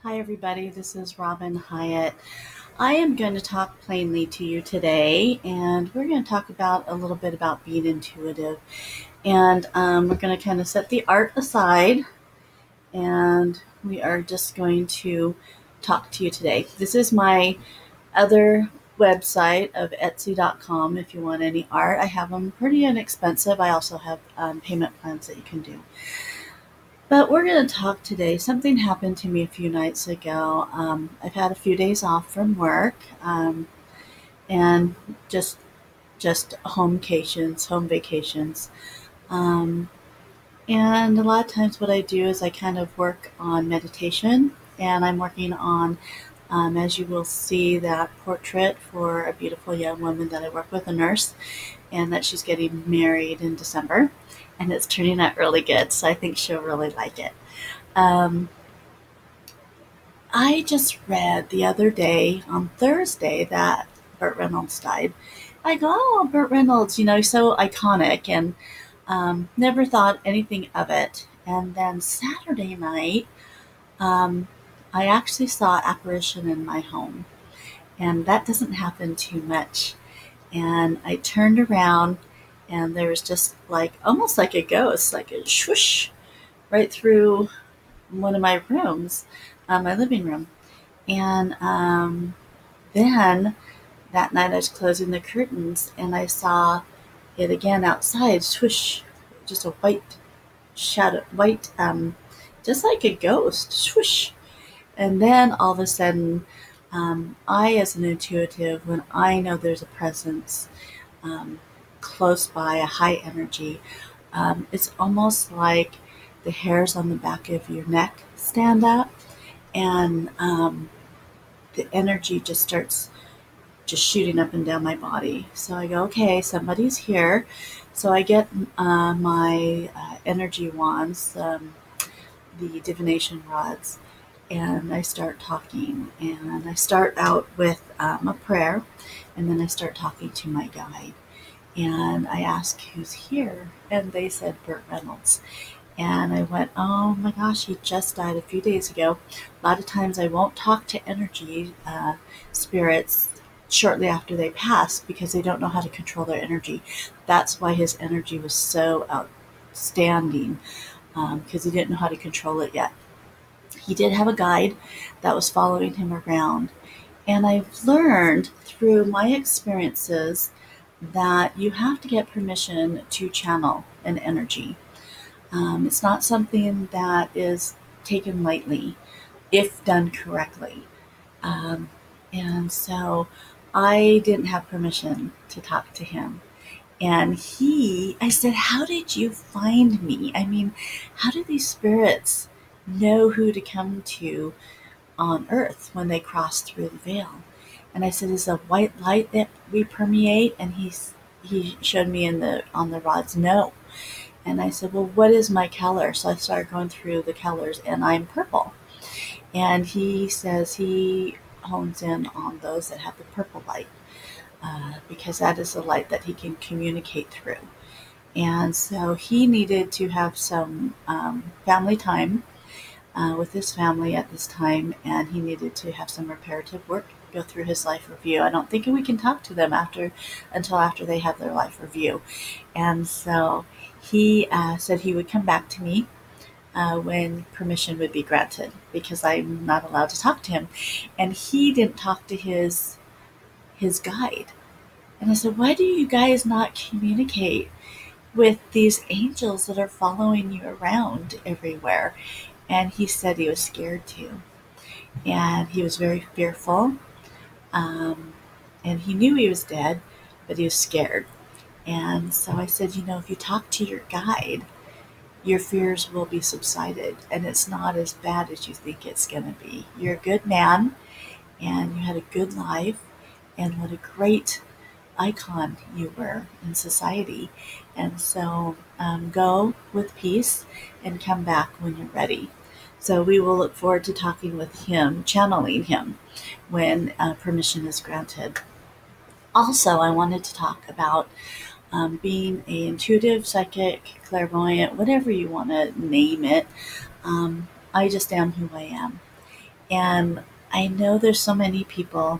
Hi, everybody. This is Robyn Hyatt. I am going to talk plainly to you today, and we're going to talk about a little bit about being intuitive. And we're going to kind of set the art aside, and we are just going to talk to you today. This is my other website of Etsy.com. If you want any art, I have them pretty inexpensive. I also have payment plans that you can do. But we're going to talk today. Something happened to me a few nights ago. I've had a few days off from work, and just home vacations. Um, and a lot of times, what I do is I kind of work on meditation, and I'm working on, as you will see, that portrait for a beautiful young woman that I work with, a nurse, and that she's getting married in December, and it's turning out really good. So I think she'll really like it. Um, I just read the other day on Thursday that Burt Reynolds died. I go, oh, Burt Reynolds, so iconic, and never thought anything of it. And then Saturday night, um, I actually saw apparition in my home, and that doesn't happen too much. And I turned around, and there was just like almost like a ghost, like a swoosh right through one of my rooms, my living room. And then that night I was closing the curtains and I saw it again outside, swoosh, just a white shadow, just like a ghost, swoosh. And then all of a sudden, I, as an intuitive, when I know there's a presence um, close by, a high energy, it's almost like the hairs on the back of your neck stand up, and the energy just starts just shooting up and down my body. So I go, okay, somebody's here. So I get my energy wands, the divination rods, and I start talking. And I start out with a prayer, and then I start talking to my guide. And I ask who's here, and they said Burt Reynolds. And I went, oh my gosh, he just died a few days ago. A lot of times I won't talk to energy spirits shortly after they pass because they don't know how to control their energy. That's why his energy was so outstanding, because he didn't know how to control it yet. He did have a guide that was following him around. And I've learned through my experiences that you have to get permission to channel an energy. It's not something that is taken lightly if done correctly. Um, and so I didn't have permission to talk to him. And I said, how did you find me? I mean, how do these spirits know who to come to on earth when they cross through the veil? And I said, is a white light that we permeate? And he showed me on the rods, no. And I said, well, what is my color? So I started going through the colors, and I'm purple. And he says he hones in on those that have the purple light, because that is the light that he can communicate through. And so he needed to have some family time with his family at this time, and he needed to have some reparative work, go through his life review. I don't think we can talk to them until after they have their life review. And so he said he would come back to me when permission would be granted, because I'm not allowed to talk to him. And he didn't talk to his guide. And I said, why do you guys not communicate with these angels that are following you around everywhere? And he said he was scared to. And he was very fearful. Um, and he knew he was dead, but he was scared. And so I said, if you talk to your guide, your fears will be subsided, and it's not as bad as you think it's going to be. You're a good man, and you had a good life, and what a great icon you were in society. And so go with peace and come back when you're ready. So we will look forward to talking with him, channeling him, when permission is granted. Also, I wanted to talk about being a intuitive, psychic, clairvoyant, whatever you want to name it. I just am who I am. And I know there's so many people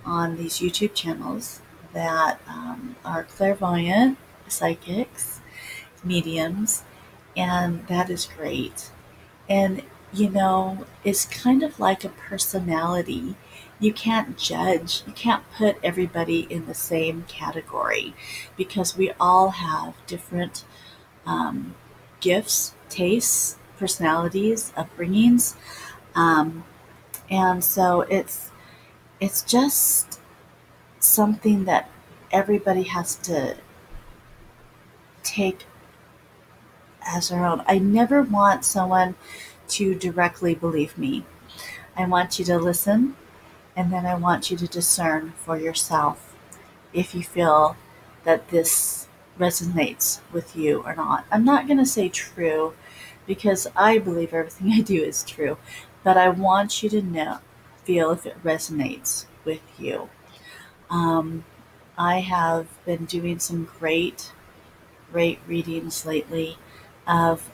on these YouTube channels that are clairvoyant, psychics, mediums, and that is great. And, it's kind of like a personality. You can't judge, you can't put everybody in the same category because we all have different um, gifts, tastes, personalities, upbringings. Um, and so it's just something that everybody has to take as their own. I never want someone to directly believe me. I want you to listen, and then I want you to discern for yourself if you feel that this resonates with you or not. I'm not going to say true because I believe everything I do is true, but I want you to feel if it resonates with you. Um, I have been doing some great readings lately of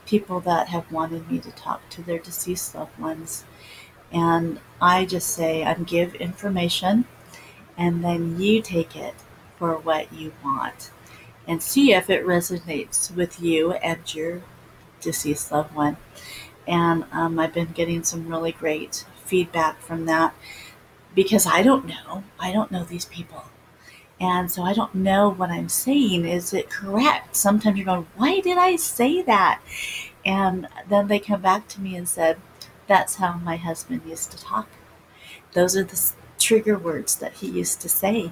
people that have wanted me to talk to their deceased loved ones. And I just say, I give information, and then you take it for what you want and see if it resonates with you and your deceased loved one. And I've been getting some really great feedback from that because I don't know. I don't know these people. And so I don't know what I'm saying. Is it correct? Sometimes you're going, why did I say that? And then they come back to me and said, that's how my husband used to talk. Those are the trigger words that he used to say.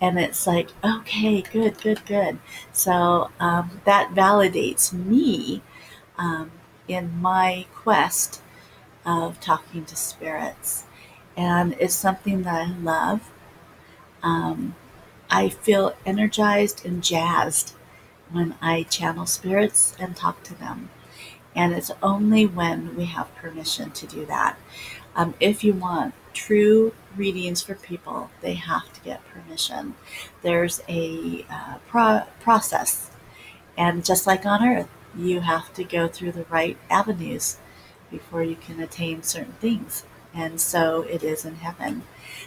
And it's like, okay, good, good, good. So that validates me um, in my quest of talking to spirits. And it's something that I love. Um, I feel energized and jazzed when I channel spirits and talk to them. And it's only when we have permission to do that. If you want true readings for people, they have to get permission. There's a process. And just like on Earth, you have to go through the right avenues before you can attain certain things. And so it is in heaven.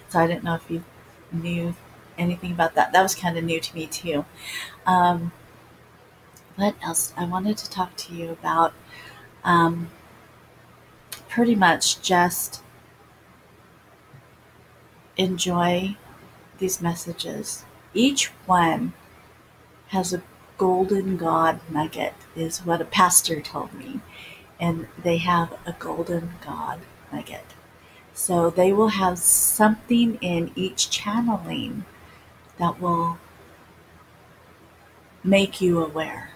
So I didn't know if you knew anything about that. That was kind of new to me too. Um, what else? I wanted to talk to you about um, pretty much just enjoy these messages. Each one has a golden God nugget, is what a pastor told me. And they have a golden God nugget. So they will have something in each channeling that will make you aware.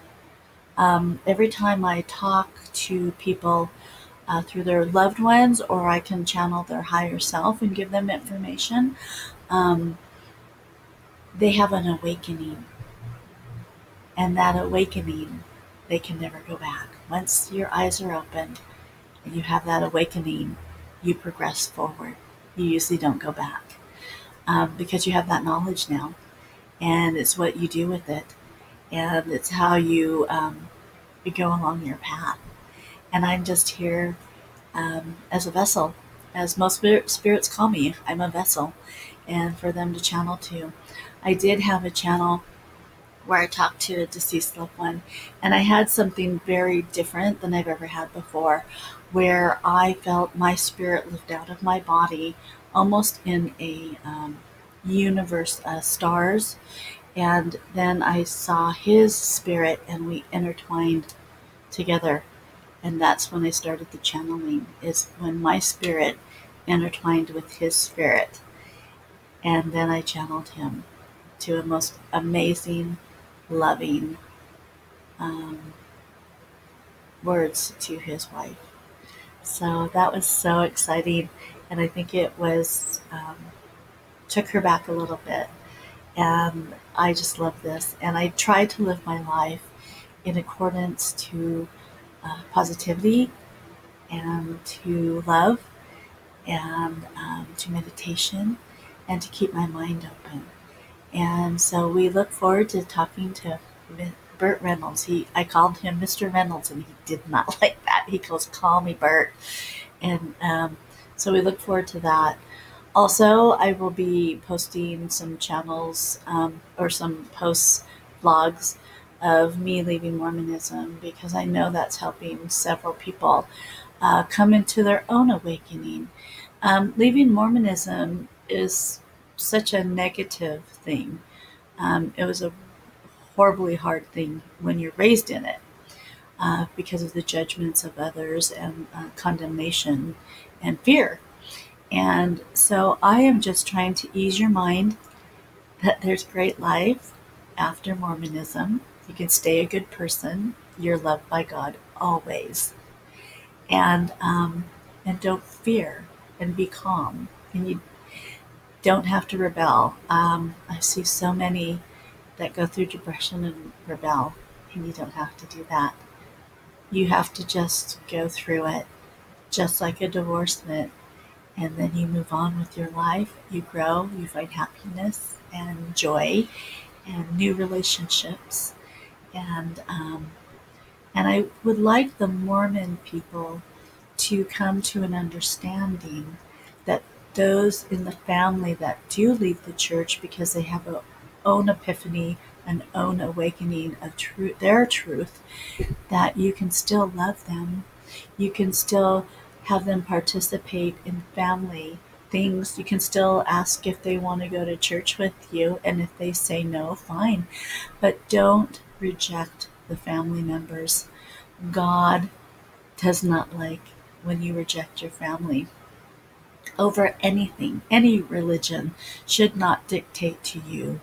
Every time I talk to people through their loved ones, or I can channel their higher self and give them information, um, they have an awakening. And that awakening, they can never go back. Once your eyes are opened and you have that awakening, you progress forward. You usually don't go back because you have that knowledge now. And it's what you do with it. And it's how you go along your path. And I'm just here as a vessel. As most spirits call me, I'm a vessel. And for them to channel to. I did have a channel where I talked to a deceased loved one, and I had something very different than I've ever had before, where I felt my spirit lift out of my body, almost in a universe, stars, and then I saw his spirit, and we intertwined together, and that's when I started the channeling. Is when my spirit intertwined with his spirit, and then I channeled him to a most amazing, loving um, words to his wife. So that was so exciting, and I think it was took her back a little bit. And I just love this, and I try to live my life in accordance to positivity and to love and to meditation and to keep my mind open. And so we look forward to talking to Burt Reynolds. I called him Mr. Reynolds, and he did not like that. He goes, "Call me Burt." And So we look forward to that. Also, I will be posting some channels or some posts, vlogs of me leaving Mormonism because I know that's helping several people come into their own awakening. Leaving Mormonism is such a negative thing. It was a horribly hard thing when you're raised in it because of the judgments of others and condemnation and fear. And so I am just trying to ease your mind that there's great life after Mormonism. You can stay a good person. You're loved by God always, and don't fear, and be calm. And you don't have to rebel. I see so many that go through depression and rebel, and you don't have to do that. You have to just go through it, just like a divorcement, and then you move on with your life. You grow, you find happiness and joy and new relationships. And I would like the Mormon people to come to an understanding that those in the family that do leave the church because they have a own epiphany, an own awakening of their truth, that you can still love them. You can still have them participate in family things. You can still ask if they want to go to church with you, and if they say no, fine. But don't reject the family members. God does not like when you reject your family. Over anything, any religion should not dictate to you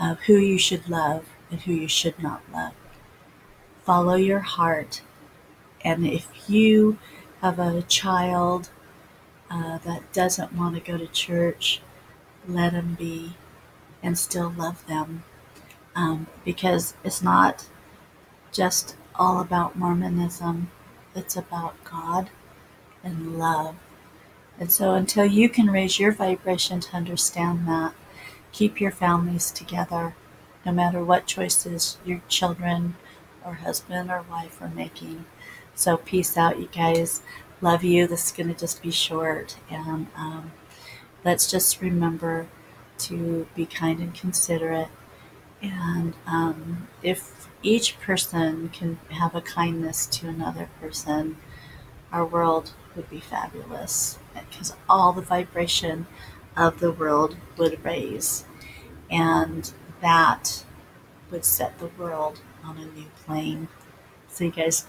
of who you should love and who you should not love. Follow your heart. And if you have a child that doesn't want to go to church, let them be and still love them. Because it's not just all about Mormonism, it's about God and love. And so until you can raise your vibration to understand that, keep your families together, no matter what choices your children or husband or wife are making. So peace out, you guys. Love you. This is going to just be short. And let's just remember to be kind and considerate. And if each person can have a kindness to another person, our world would be fabulous, because all the vibration of the world would raise, and that would set the world on a new plane. So you guys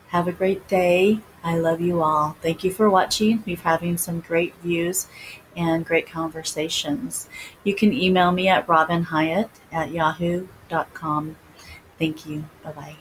have a great day. I love you all. Thank you for watching. We're having some great views and great conversations. You can email me at robynhyatt@yahoo.com. Thank you. Bye-bye.